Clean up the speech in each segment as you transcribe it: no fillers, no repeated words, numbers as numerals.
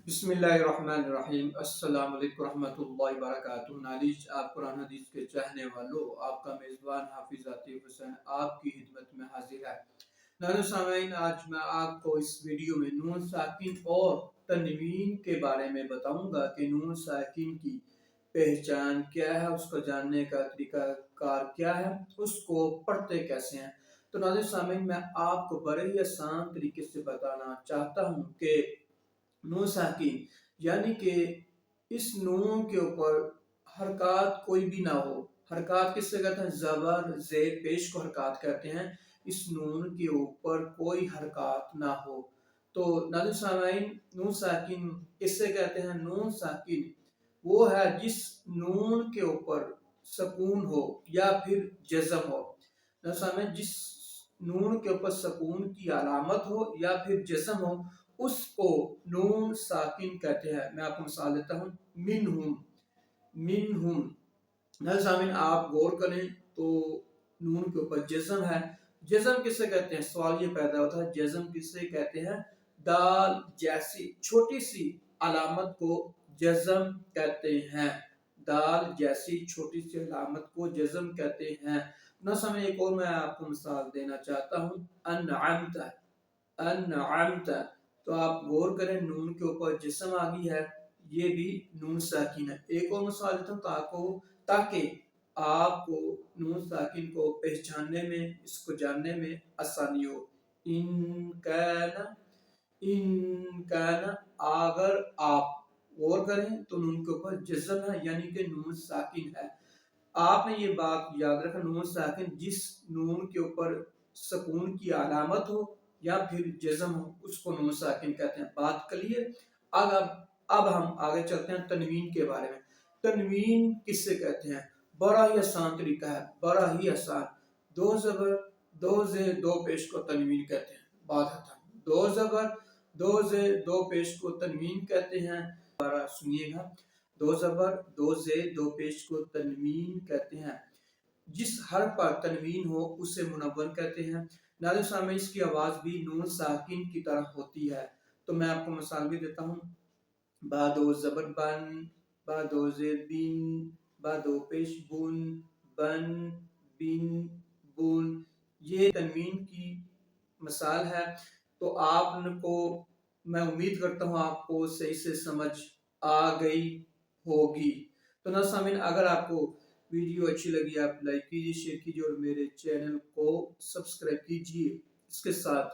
बिस्मिल्लाहिर्रहमानिर्रहीम। अस्सलाम वालेकुम रहमतुल्लाहि व बरकातुहू। नालिज आप कुरान हदीस के चाहने वालों, आपका मेज़बान हाफिज़ आतिफ हुसैन आपकी खिदमत में हाजिर है। नाज़रीन सामीन, आज मैं आपको इस वीडियो में नून साकिन और तनवीन के बारे में बताऊंगा कि नून साकिन की पहचान क्या है, उसको जानने का तरीका कार क्या है, उसको पढ़ते कैसे हैं। तो नाज़रीन सामीन, मैं आपको बड़े ही आसान तरीके से बताना चाहता हूँ कि नून साकिन यानी कि इस नून के ऊपर हरकत कोई भी ना हो। हरकत किससे कहते हैं? ज़बर ज़ेर पेश को हरकत कहते हैं। इस नून के ऊपर कोई हरकत ना हो। तो नाज़रीन सामीन, नून साकिन किससे कहते हैं? नून साकिन वो है जिस नून के ऊपर सुकून हो या फिर जज़म हो। नाज़रीन सामीन, जिस नून के ऊपर सुकून की अलामत हो या फिर जज़म हो, उसको नून साकिन कहते हैं। मैं आपको मिसाल देता हूँ, मिनहुम मिनहुम। नाज़रीन सामीन, आप गौर करें तो नून के ऊपर जज़म है। जज़म किसे कहते हैं? सवाल ये पैदा होता है, जज़म किसे कहते हैं? दाल जैसी छोटी सी अलामत को जज़म कहते हैं। दाल जैसी छोटी सी अलामत को जज़म कहते हैं। ना समय एक और मैं आपको मिसाल देना चाहता हूँ, अनअमता अनअमता। तो आप गौर करें, नून के ऊपर जिस्म आ गई है, ये भी नून साकिन है। एक और मिसाल देता हूँ ताकि आपको नून साकिन को पहचानने में, इसको जानने में आसानी हो। इन काना, अगर आप गौर करें तो नून के ऊपर जिस्म है यानी कि नून साकिन है। आपने ये बात याद रखना, नून साकिन जिस नून के ऊपर सुकून की अलामत हो या फिर जज़म हो, उसको नून साकिन कहते हैं। बात क्लियर? अब हम आगे चलते हैं तनवीन के बारे में। तनवीन किससे कहते हैं? बड़ा ही आसान तरीका है, बड़ा ही आसान। दो जबर दो जेर दो पेश को तनवीन कहते हैं। बात खत्म। दो जबर दो जेर दो पेश को तनवीन कहते हैं। दोबारा सुनिएगा, दो जबर दो जेर दो पेश को तनवीन कहते हैं। जिस हर्फ पर तनवीन हो उसे मुनव्वन कहते हैं। नाज़रीन सामीन, इसकी आवाज़ भी नून साकिन की तरह होती है। तो मैं आपको मिसाल भी देता हूँ, बादो जबर बन, बादो जेर बिन, बादो पेश बुन, बन बिन बुन। ये तनवीन की मिसाल है। तो आपको, मैं उम्मीद करता हूँ आपको सही से समझ आ गई होगी। तो ना सामीन, अगर आपको वीडियो अच्छी लगी आप लाइक कीजिए, शेयर कीजिए और मेरे चैनल को सब्सक्राइब कीजिए। इसके साथ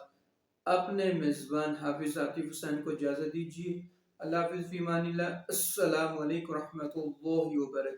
अपने मेज़बान हाफिज़ आतिफ हुसैन को इजाज़त दीजिए। अल्लाह हाफ़िज़ फ़ी अमानिल्लाह। अस्सलामु अलैकुम रहमतुल्लाहि व बरकातुहू।